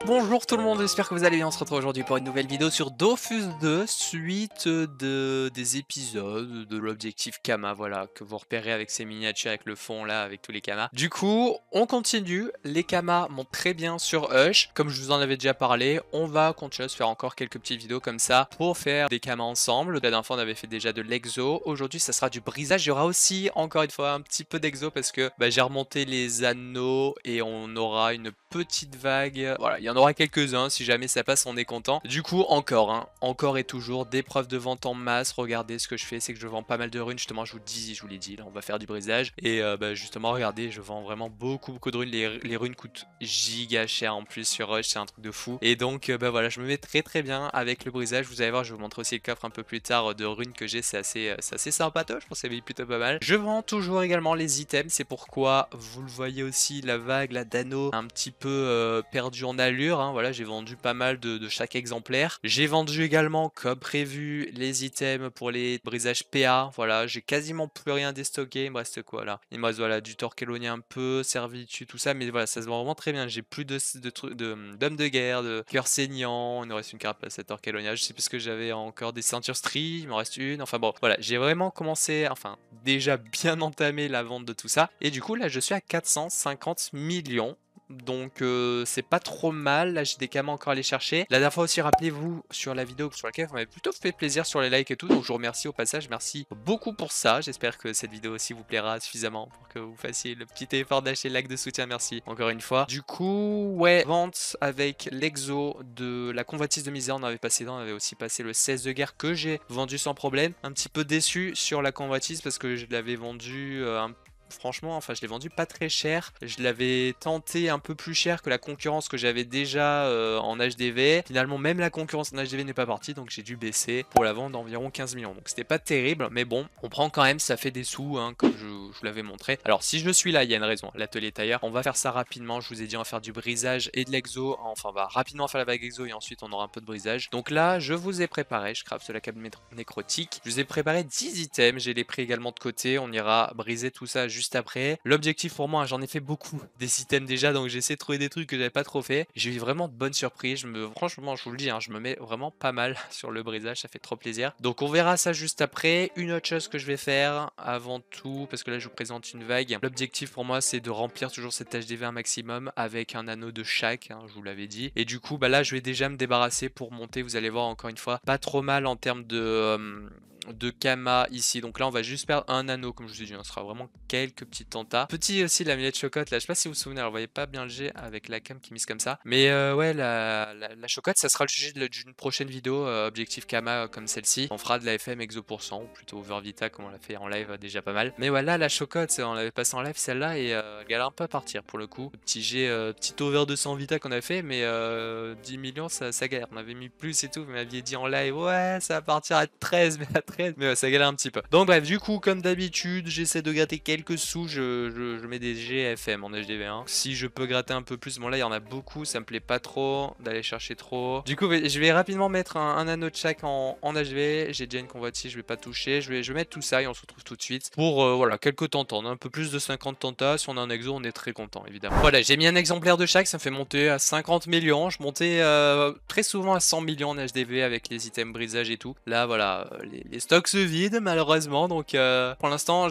Bonjour tout le monde, j'espère que vous allez bien. On se retrouve aujourd'hui pour une nouvelle vidéo sur Dofus 2, suite des épisodes de l'objectif Kama, voilà, que vous repérez avec ces miniatures, avec le fond là, avec tous les Kamas. Du coup, on continue, les Kamas montent très bien sur Hush, comme je vous en avais déjà parlé, on va continuer à se faire encore quelques petites vidéos comme ça, pour faire des Kamas ensemble. La dernière fois on avait fait déjà de l'exo, aujourd'hui ça sera du brisage, il y aura aussi encore une fois un petit peu d'exo parce que j'ai remonté les anneaux et on aura une petite vague, voilà, il y en aura quelques-uns, si jamais ça passe on est content. Du coup encore, encore et toujours des preuves de vente en masse. Regardez ce que je fais, c'est que je vends pas mal de runes, justement je vous l'ai dit, là on va faire du brisage. Et justement regardez, je vends vraiment beaucoup de runes, les runes coûtent giga cher en plus sur Rush, c'est un truc de fou. Et donc voilà, je me mets très bien avec le brisage, vous allez voir, je vais vous montrer aussi le coffre un peu plus tard de runes que j'ai, c'est assez sympatoche, je pense que c'est plutôt pas mal. Je vends toujours également les items, c'est pourquoi vous le voyez aussi, la vague, la Dano, un petit peu perdu en allure, voilà, j'ai vendu pas mal de chaque exemplaire. J'ai vendu également, comme prévu, les items pour les brisages PA, voilà, j'ai quasiment plus rien déstocké, il me reste quoi là? Il me reste voilà, du Torquelonia un peu, Servitude, tout ça, mais voilà, ça se vend vraiment très bien, j'ai plus d'hommes de guerre, de cœur saignant, il nous reste une carapace à Torquelonia, je sais plus ce que j'avais encore, des ceintures stries, il m'en reste une, enfin bon, voilà, j'ai vraiment commencé, enfin, déjà bien entamé la vente de tout ça, et du coup là je suis à 450 millions. Donc c'est pas trop mal, là j'ai des Kamas encore à aller chercher. La dernière fois aussi, rappelez-vous sur la vidéo sur laquelle vous m'avez plutôt fait plaisir sur les likes et tout, donc je vous remercie au passage, merci beaucoup pour ça. J'espère que cette vidéo aussi vous plaira suffisamment pour que vous fassiez le petit effort d'acheter le like de soutien, merci encore une fois. Du coup, ouais, vente avec l'exo de la convoitise de misère, on avait passé dedans, on avait aussi passé le 16 de guerre que j'ai vendu sans problème. Un petit peu déçu sur la convoitise parce que je l'avais vendu franchement, enfin je l'ai vendu pas très cher, je l'avais tenté un peu plus cher que la concurrence que j'avais déjà en HDV. Finalement même la concurrence en HDV n'est pas partie, donc j'ai dû baisser pour la vente d'environ 15 millions. Donc c'était pas terrible, mais bon, on prend quand même, ça fait des sous, comme je vous l'avais montré. Alors si je suis là, il y a une raison, l'atelier tailleur, on va faire ça rapidement, je vous ai dit on va faire du brisage et de l'exo, enfin on va rapidement faire la vague exo et ensuite on aura un peu de brisage. Donc là, je vous ai préparé, je craft la câble nécrotique, je vous ai préparé 10 items, j'ai les pris également de côté, on ira briser tout ça juste après. L'objectif pour moi, j'en ai fait beaucoup des items déjà, donc j'ai essayé de trouver des trucs que j'avais pas trop fait. J'ai eu vraiment de bonnes surprises. Franchement, je vous le dis, je me mets vraiment pas mal sur le brisage, ça fait trop plaisir. Donc on verra ça juste après. Une autre chose que je vais faire avant tout, parce que là je vous présente une vague. L'objectif pour moi, c'est de remplir toujours cette HDV un maximum avec un anneau de chaque, je vous l'avais dit. Et du coup, là je vais déjà me débarrasser pour monter. Vous allez voir encore une fois, pas trop mal en termes de Kama ici. Donc là on va juste perdre un anneau comme je vous ai dit, on sera vraiment quelques petits tentas. Petit aussi la millette chocotte là, je sais pas si vous vous souvenez, alors vous voyez pas bien le jet avec la cam qui mise comme ça. Mais ouais, la chocotte ça sera le sujet d'une prochaine vidéo, objectif Kama comme celle-ci. On fera de la FM exo %, ou plutôt over vita comme on l'a fait en live déjà pas mal. Mais voilà, la chocotte, on l'avait passé en live celle-là et elle galère un peu à partir pour le coup. Le petit jet, petit over 200 vita qu'on a fait, mais 10 millions ça galère. On avait mis plus et tout, vous m'aviez dit en live, ouais ça va partir à 13, mais à 13, mais ouais, ça galère un petit peu. Donc bref, du coup, comme d'habitude, j'essaie de gratter quelques sous, je mets des GFM en HDV1. Si je peux gratter un peu plus, bon là il y en a beaucoup, ça me plaît pas trop d'aller chercher trop. Du coup, je vais rapidement mettre un anneau de chaque en HDV. J'ai déjà une convoitise, je vais pas toucher. Je vais mettre tout ça et on se retrouve tout de suite pour voilà, quelques tentats. On a un peu plus de 50 tentats. Si on a un exo, on est très content évidemment. Voilà, j'ai mis un exemplaire de chaque, ça me fait monter à 50 millions. Je montais très souvent à 100 millions en HDV avec les items brisage et tout. Là, voilà, les stocks se vident malheureusement. Donc pour l'instant,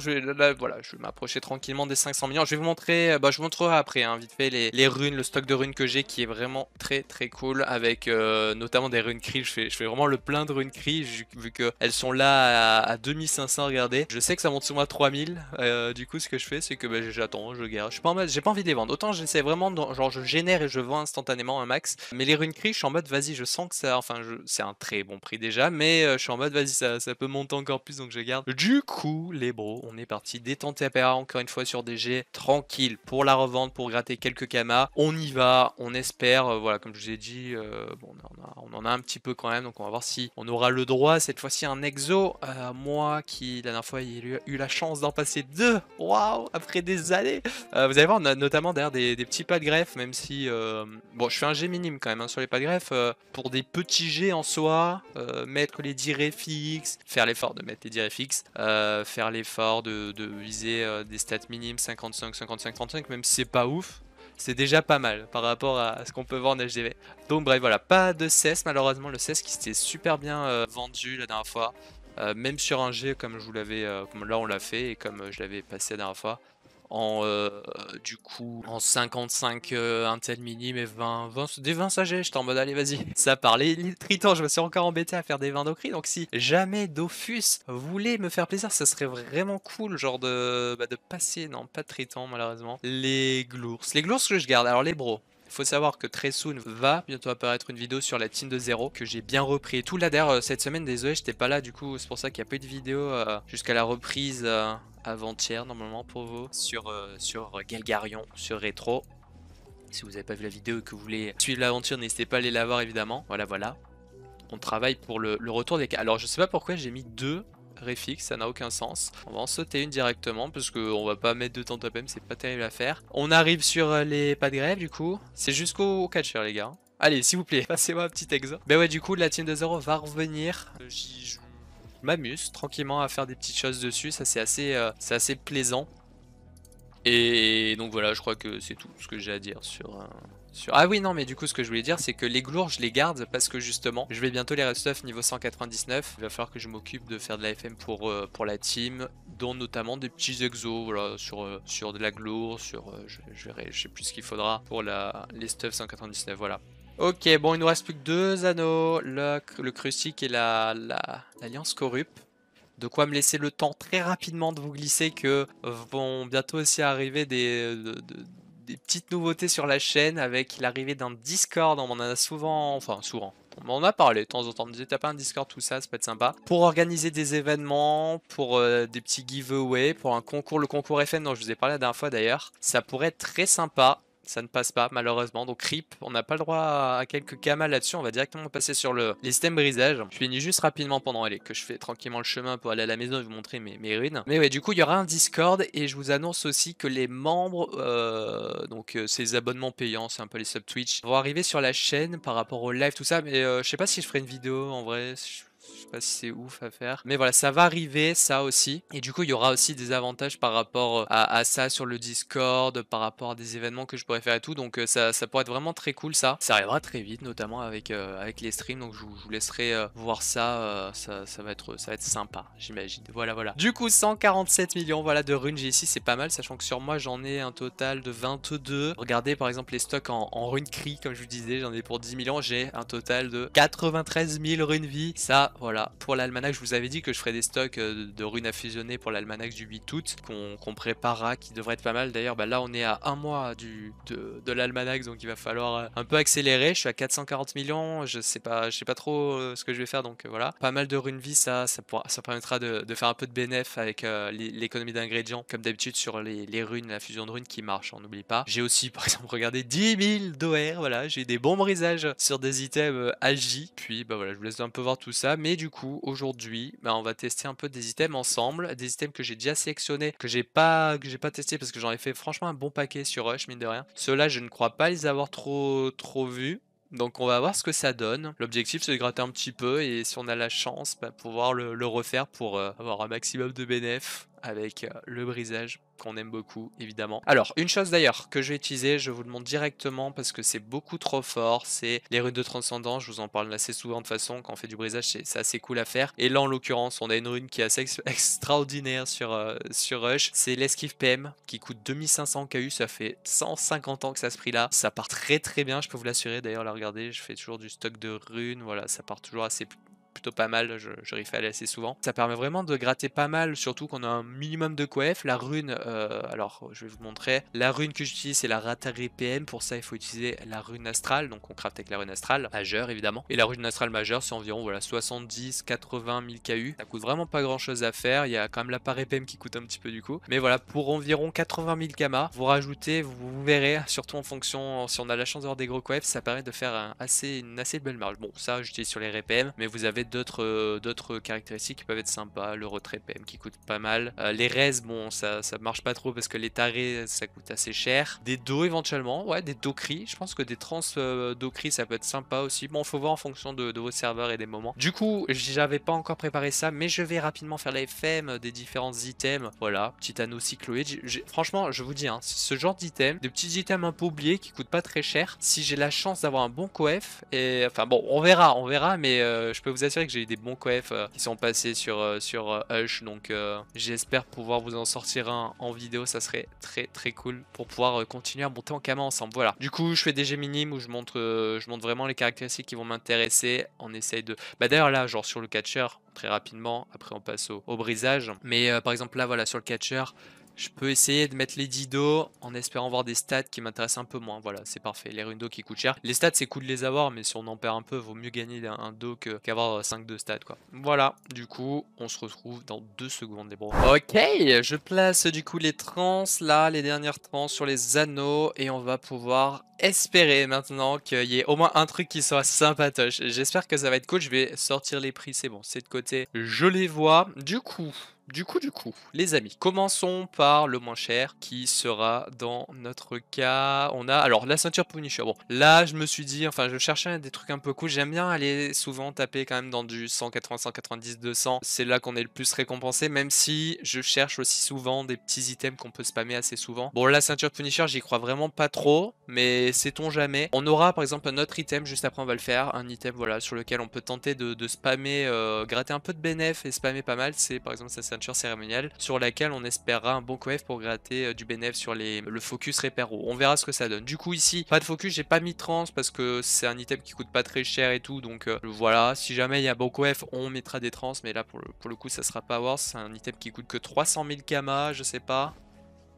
voilà, je vais m'approcher tranquillement des 500 millions. Je vais vous montrer, je vous montrerai après, vite fait, les runes, le stock de runes que j'ai qui est vraiment très cool avec notamment des runes cri. Je fais vraiment le plein de runes cri vu qu'elles sont là à 2500, regardez. Je sais que ça monte souvent à 3000. Du coup, ce que je fais, c'est que j'attends, je garde. Je suis pas en mode, j'ai pas envie de les vendre. Autant j'essaie vraiment, genre je génère et je vends instantanément un max. Mais les runes cri, je suis en mode, vas-y, je sens que ça, enfin, c'est un très bon prix déjà, mais je suis en mode, vas-y, ça peut monter encore plus, donc je garde. Du coup, les bros, on est parti détenter APA encore une fois sur des jets tranquille pour la revente, pour gratter quelques Kamas. On y va, on espère, voilà, comme je vous ai dit, bon, on en a un petit peu quand même, donc on va voir si on aura le droit cette fois-ci un exo. Moi qui, la dernière fois, il a eu la chance d'en passer deux, waouh, après des années. Vous allez voir, on a notamment derrière des petits pas de greffe, même si, bon, je fais un jet minime quand même sur les pas de greffe, pour des petits jets en soi, mettre les 10 réfixes, faire l'effort de mettre les 10 réfixes, faire l'effort de viser des stats minimes 55, 55, 35, même si c'est pas ouf. C'est déjà pas mal par rapport à ce qu'on peut voir en HDV. Donc bref, voilà, pas de cesse malheureusement, le cesse qui s'était super bien vendu la dernière fois. Même sur un G comme je vous l'avais, comme là on l'a fait et comme je l'avais passé la dernière fois. En du coup en 55 Intel mini mais 20 des 20 sagets, j'étais en mode allez vas-y, ça part. Les tritons, je me suis encore embêté à faire des 20 d'Ocri, donc si jamais Dofus voulait me faire plaisir, ça serait vraiment cool genre de passer, non pas de triton malheureusement, les glours que je garde. Alors les bros, il faut savoir que très soon va bientôt apparaître une vidéo sur la team de 0 que j'ai bien repris et tout. Là d'ailleurs cette semaine, désolé j'étais pas là, du coup c'est pour ça qu'il n'y a pas eu de vidéo jusqu'à la reprise avant-hier normalement pour vous sur Galgarion, sur Rétro. Si vous n'avez pas vu la vidéo et que vous voulez suivre l'aventure, n'hésitez pas à aller la voir évidemment. Voilà. On travaille pour le retour des cas. Alors je sais pas pourquoi j'ai mis 2 réfixes, ça n'a aucun sens. On va en sauter une directement parce qu'on va pas mettre de temps top-m, c'est pas terrible à faire. On arrive sur les pas de grève du coup. C'est jusqu'au catcher les gars. Allez s'il vous plaît, passez-moi un petit exo. Ben ouais, du coup la team de 0 va revenir. Je m'amuse tranquillement à faire des petites choses dessus, ça c'est assez plaisant. Et donc voilà, je crois que c'est tout ce que j'ai à dire sur... Ah oui non, mais du coup ce que je voulais dire c'est que les glours je les garde parce que justement je vais bientôt les red stuff niveau 199. Il va falloir que je m'occupe de faire de la FM pour la team, dont notamment des petits exos, voilà, sur de la glour, je verrai, je sais plus ce qu'il faudra pour les stuff 199, voilà. Ok, bon il nous reste plus que 2 anneaux, le Crustic et l'Alliance Corrupt. De quoi me laisser le temps très rapidement de vous glisser que vont bientôt aussi arriver des petites nouveautés sur la chaîne avec l'arrivée d'un Discord. On en a souvent, on en a parlé de temps en temps. On me disait t'as pas un Discord, tout ça, ça peut être sympa. Pour organiser des événements, pour des petits giveaways, pour un concours, le concours FN dont je vous ai parlé la dernière fois d'ailleurs. Ça pourrait être très sympa. Ça ne passe pas malheureusement, donc RIP, on n'a pas le droit à quelques kamas là-dessus, on va directement passer sur les systèmes brisage. Je finis juste rapidement pendant que je fais tranquillement le chemin pour aller à la maison et vous montrer mes runes. Mais ouais, du coup il y aura un Discord et je vous annonce aussi que les membres, donc ces abonnements payants, c'est un peu les sub Twitch, vont arriver sur la chaîne par rapport au live, tout ça, mais je sais pas si je ferai une vidéo en vrai. Je sais pas si c'est ouf à faire. Mais voilà, ça va arriver, ça aussi. Et du coup, il y aura aussi des avantages par rapport à ça sur le Discord, par rapport à des événements que je pourrais faire et tout. Donc ça pourrait être vraiment très cool ça. Ça arrivera très vite, notamment avec les streams. Donc je vous laisserai voir ça. Ça va être sympa, j'imagine. Voilà. Du coup, 147 millions voilà, de runes j'ai ici, c'est pas mal. Sachant que sur moi, j'en ai un total de 22. Regardez par exemple les stocks en runes cri, comme je vous disais, j'en ai pour 10 millions. J'ai un total de 93 000 runes vie. Ça, voilà, pour l'almanach, je vous avais dit que je ferais des stocks de runes à fusionner pour l'almanach du 8 août qu'on préparera, qui devrait être pas mal. D'ailleurs, bah là, on est à un mois de l'almanach, donc il va falloir un peu accélérer. Je suis à 440 millions, je sais pas trop ce que je vais faire, donc voilà. Pas mal de runes vie, ça permettra de faire un peu de bénéf avec l'économie d'ingrédients, comme d'habitude sur les runes, la fusion de runes qui marche, on n'oublie pas. J'ai aussi, par exemple, regardé 10 000 d'OR, voilà, j'ai des bons brisages sur des items AJ. Puis, bah voilà, je vous laisse un peu voir tout ça, mais du coup aujourd'hui on va tester un peu des items ensemble, des items que j'ai déjà sélectionnés, que j'ai pas testé parce que j'en ai fait franchement un bon paquet sur Rush mine de rien. Ceux-là je ne crois pas les avoir trop vus. Donc on va voir ce que ça donne. L'objectif c'est de gratter un petit peu et si on a la chance, pouvoir le refaire pour avoir un maximum de bénéf avec le brisage qu'on aime beaucoup évidemment. Alors une chose d'ailleurs que je vais utiliser, je vous le montre directement parce que c'est beaucoup trop fort, c'est les runes de transcendance. Je vous en parle assez souvent de toute façon, quand on fait du brisage c'est assez cool à faire. Et là en l'occurrence on a une rune qui est assez extraordinaire sur Rush, c'est l'esquive PM qui coûte 2500 KU, ça fait 150 ans que ça a ce prix là, ça part très bien, je peux vous l'assurer. D'ailleurs là regardez, je fais toujours du stock de runes, voilà, ça part toujours plutôt pas mal, je refais aller assez souvent. Ça permet vraiment de gratter pas mal, surtout qu'on a un minimum de coef. La rune, alors je vais vous montrer, la rune que j'utilise c'est la Ratari PM, pour ça il faut utiliser la rune astrale, donc on craft avec la rune astrale majeure évidemment. Et la rune astrale majeure c'est environ voilà 70-80 000 KU, ça coûte vraiment pas grand chose à faire, il y a quand même l'appareil PM qui coûte un petit peu du coup. Mais voilà, pour environ 80 000 kamas, vous rajoutez, vous verrez, surtout en fonction, si on a la chance d'avoir des gros coef, ça permet de faire une assez belle marge. Bon ça j'utilise sur les RPM, mais vous avez d'autres caractéristiques qui peuvent être sympas. Le retrait PM qui coûte pas mal. Les res, bon, ça marche pas trop parce que les tarés, ça coûte assez cher. Des dos éventuellement, ouais, des docris. Je pense que des trans docris, ça peut être sympa aussi. Bon, faut voir en fonction de vos serveurs et des moments. Du coup, j'avais pas encore préparé ça, mais je vais rapidement faire la FM des différents items. Voilà, petit anneau cycloïde. Franchement, je vous dis, hein, ce genre d'item, des petits items un peu oubliés qui coûtent pas très cher. Si j'ai la chance d'avoir un bon coef, et enfin bon, on verra, mais je peux vous assurer que j'ai eu des bons coefs qui sont passés sur Hush, donc j'espère pouvoir vous en sortir un en vidéo, ça serait très cool pour pouvoir continuer à monter en Kama ensemble. Voilà. Du coup, je fais des jets minimes où je montre vraiment les caractéristiques qui vont m'intéresser. On essaye de. Bah d'ailleurs là, genre sur le catcher, très rapidement. Après, on passe au brisage. Mais par exemple là, voilà, sur le catcher. Je peux essayer de mettre les didos en espérant voir des stats qui m'intéressent un peu moins. Voilà, c'est parfait. Les runes d'eau qui coûtent cher. Les stats, c'est cool de les avoir, mais si on en perd un peu, vaut mieux gagner un dos qu'avoir 5 de stats, quoi. Voilà, du coup, on se retrouve dans 2 secondes, les bros. Ok, je place du coup les trans, là, les dernières trans sur les anneaux, et on va pouvoir espérer maintenant qu'il y ait au moins un truc qui soit sympatoche. J'espère que ça va être cool. Je vais sortir les prix, c'est bon, c'est de côté. Je les vois. Du coup, les amis, commençons par le moins cher qui sera dans notre cas. On a alors la ceinture Punisher. Bon, là je me suis dit, enfin je cherchais des trucs un peu cool. J'aime bien aller souvent taper quand même dans du 180, 190, 200. C'est là qu'on est le plus récompensé, même si je cherche aussi souvent des petits items qu'on peut spammer assez souvent. Bon, la ceinture Punisher, j'y crois vraiment pas trop, mais sait-on jamais. On aura par exemple un autre item, juste après on va le faire. Un item voilà sur lequel on peut tenter de spammer, gratter un peu de bénéf et spammer pas mal. C'est par exemple sa ceinture cérémoniale sur laquelle on espérera un bon coef pour gratter du bénéf sur le focus répéro. On verra ce que ça donne. Du coup ici, pas de focus, j'ai pas mis trans parce que c'est un item qui coûte pas très cher et tout. Donc voilà, si jamais il y a bon coef, on mettra des trans. Mais là pour le coup ça sera pas Wars. C'est un item qui coûte que 300 000 kama, je sais pas.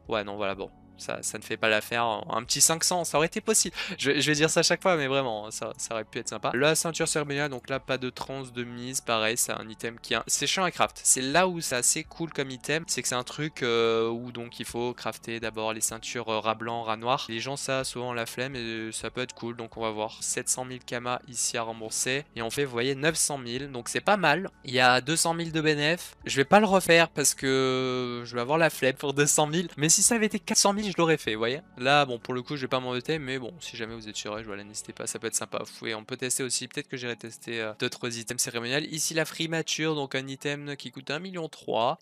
Ouais non voilà bon. Ça ne fait pas l'affaire. Un petit 500, ça aurait été possible. Je vais dire ça à chaque fois, mais vraiment, ça aurait pu être sympa. La ceinture cérémoniale, donc là, pas de trans de mise. Pareil, c'est un item qui est. C'est chiant à craft. C'est là où c'est assez cool comme item. C'est que c'est un truc où donc il faut crafter d'abord les ceintures rat blanc, rat noir. Les gens, ça, souvent la flemme et ça peut être cool. Donc on va voir 700 000 kama ici à rembourser. Et on fait, vous voyez, 900 000. Donc c'est pas mal. Il y a 200 000 de bénéf. Je vais pas le refaire parce que je vais avoir la flemme pour 200 000. Mais si ça avait été 400 000, je l'aurais fait, vous voyez. Là, bon, pour le coup, je vais pas m'embêter, mais bon, si jamais vous êtes sur Edge, voilà, n'hésitez pas, ça peut être sympa. Et on peut tester aussi, peut-être que j'irai tester d'autres items cérémoniels. Ici, la free mature, donc un item qui coûte 1,3 million.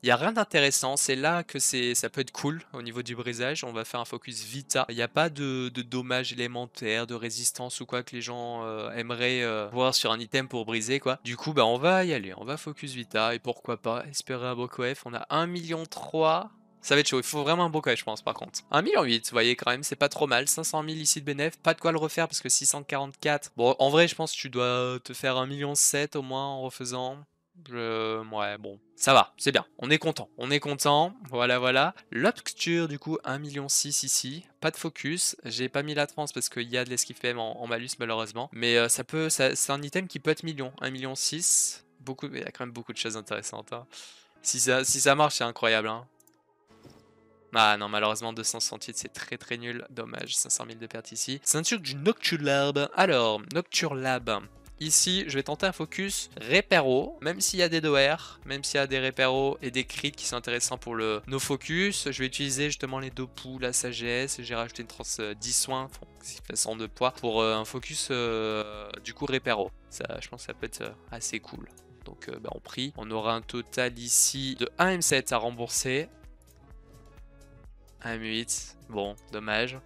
Il n'y a rien d'intéressant, c'est là que ça peut être cool au niveau du brisage. On va faire un focus Vita. Il n'y a pas de dommages élémentaires, de résistance ou quoi que les gens aimeraient voir sur un item pour briser, quoi. Du coup, bah, on va y aller, on va focus Vita, et pourquoi pas espérer un beau coef. On a 1,3 million. Ça va être chaud, il faut vraiment un beau coef je pense par contre. 1,8 million, vous voyez quand même, c'est pas trop mal. 500 000 ici de bénéf, pas de quoi le refaire parce que 644. Bon, en vrai, je pense que tu dois te faire 1,7 million au moins en refaisant. Ouais, bon, ça va, c'est bien. On est content. Voilà. L'obscure, du coup, 1,6 million ici. Pas de focus. J'ai pas mis la trans parce qu'il y a de l'esquive PM en malus, malheureusement. Mais c'est un item qui peut être million. 1,6 million. Il y a quand même beaucoup de choses intéressantes. Hein. Si ça marche, c'est incroyable. Hein. Ah non, malheureusement 268 c'est très nul, dommage, 500 000 de perte ici. Ceinture du Nocturlab. Alors, Nocturlab. Ici, je vais tenter un focus Repero, même s'il y a des DOR, même s'il y a des Repero et des crits qui sont intéressants pour nos focus. Je vais utiliser justement les deux poux, la sagesse, j'ai rajouté une trans 10 soins, 100 de poids, pour un focus du coup Repero. Ça, je pense que ça peut être assez cool. Donc bah, on prie. On aura un total ici de 1 M7 à rembourser. 1 M8, bon, dommage.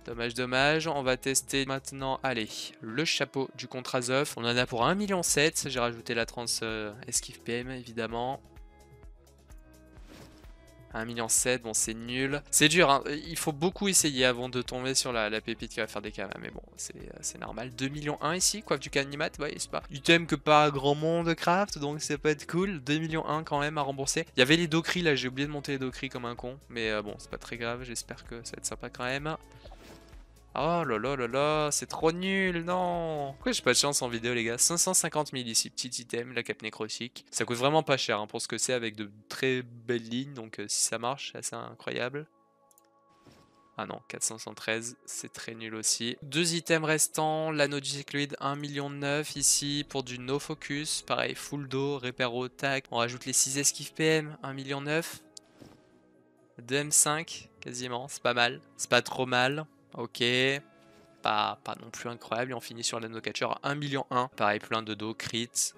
On va tester maintenant, allez, le chapeau du Contrazov. On en a pour 1,7 million. J'ai rajouté la trans esquive PM, évidemment. 1,7 million, bon c'est nul. C'est dur, hein. Il faut beaucoup essayer avant de tomber sur la pépite qui va faire des kamas, mais bon, c'est normal. 2,1 millions ici, coiffe du Canimat, ouais, c'est pas. Item que pas grand monde craft, donc ça peut être cool. 2,1 millions quand même à rembourser. Il y avait les Docris là, j'ai oublié de monter les Docris comme un con, mais bon, c'est pas très grave, j'espère que ça va être sympa quand même. Oh là là, c'est trop nul, non. Pourquoi j'ai pas de chance en vidéo les gars? 550 000 ici, petit item, la cape nécrotique. Ça coûte vraiment pas cher hein, pour ce que c'est avec de très belles lignes, donc si ça marche, c'est assez incroyable. Ah non, 413, c'est très nul aussi. 2 items restants, l'anneau cycloïde 1,9 million ici pour du no focus. Pareil, full do, repéro, tac. On rajoute les 6 esquives PM, 1,9 million. 2 M5, quasiment, c'est pas mal. C'est pas trop mal, ok. Pas non plus incroyable. Et on finit sur l'anneau catcher 1,1 million. Pareil, plein de dos, crit.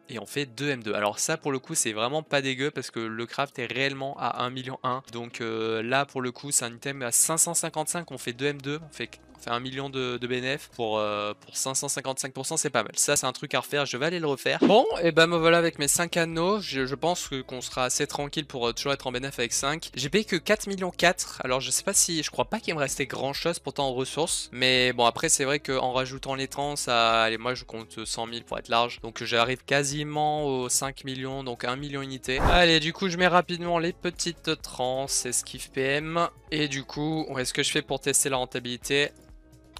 Et on fait 2 M2. Alors ça pour le coup c'est vraiment pas dégueu parce que le craft est réellement à 1,1 million. Donc là pour le coup c'est un item à 555, on fait 2 M2, on fait 1 million de BNF pour 555%, c'est pas mal. Ça c'est un truc à refaire, je vais aller le refaire. Bon et ben me voilà avec mes 5 anneaux, je pense qu'on sera assez tranquille pour toujours être en BNF avec 5. J'ai payé que 4 millions 4, alors je sais pas si, je crois pas qu'il me restait grand chose pourtant en ressources. Mais bon après c'est vrai qu'en rajoutant les trans, allez moi je compte 100 000 pour être large. Donc j'arrive quasiment aux 5 millions, donc 1 million unité. Allez du coup je mets rapidement les petites trans, esquive PM. Et du coup, est-ce que je fais pour tester la rentabilité?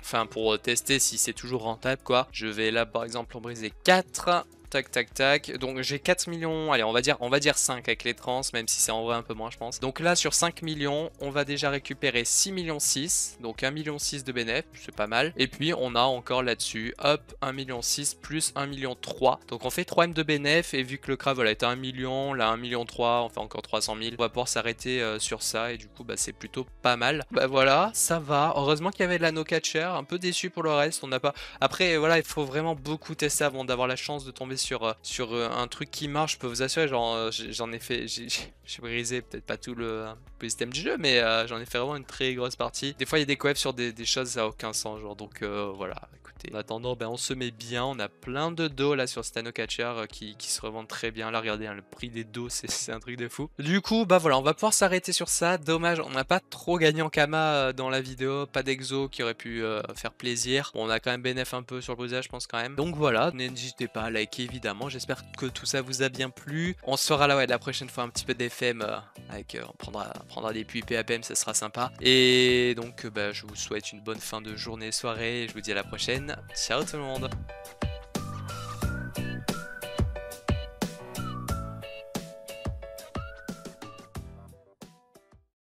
Enfin pour tester si c'est toujours rentable quoi. Je vais là par exemple en briser 4. Tac tac tac, donc j'ai 4 millions, allez on va dire 5 avec les trans, même si c'est en vrai un peu moins je pense. Donc là sur 5 millions, on va déjà récupérer 6 millions 6, donc 1 million 6 de bénéf, c'est pas mal. Et puis on a encore là-dessus, hop, 1 million 6 plus 1 million 3. Donc on fait 3 M de bénéf, et vu que le craft voilà, est à 1 million, là 1 million 3, on fait encore 300 000. On va pouvoir s'arrêter sur ça, et du coup bah c'est plutôt pas mal. Bah voilà, ça va, heureusement qu'il y avait de la no catcher, un peu déçu pour le reste, on n'a pas... Après voilà, il faut vraiment beaucoup tester avant d'avoir la chance de tomber sur un truc qui marche. Je peux vous assurer, genre j'en ai fait, j'ai brisé peut-être pas tout le système du jeu, mais j'en ai fait vraiment une très grosse partie. Des fois il y a des coefs sur des choses ça a aucun sens, genre, donc voilà, écoutez. En attendant, ben, on se met bien, on a plein de dos là sur Stano Catcher qui se revendent très bien. Là regardez, hein, le prix des dos c'est un truc de fou. Du coup bah voilà, on va pouvoir s'arrêter sur ça. Dommage, on n'a pas trop gagné en Kama dans la vidéo, pas d'exo qui aurait pu faire plaisir. Bon, on a quand même bénéf un peu sur le brisage je pense quand même. Donc voilà, n'hésitez pas à liker évidemment. J'espère que tout ça vous a bien plu. On se fera là ouais la prochaine fois un petit peu d'FM avec on prendra des puits PAPM, ça sera sympa. Et donc bah, je vous souhaite une bonne fin de journée, soirée, et je vous dis à la prochaine. Ciao tout le monde.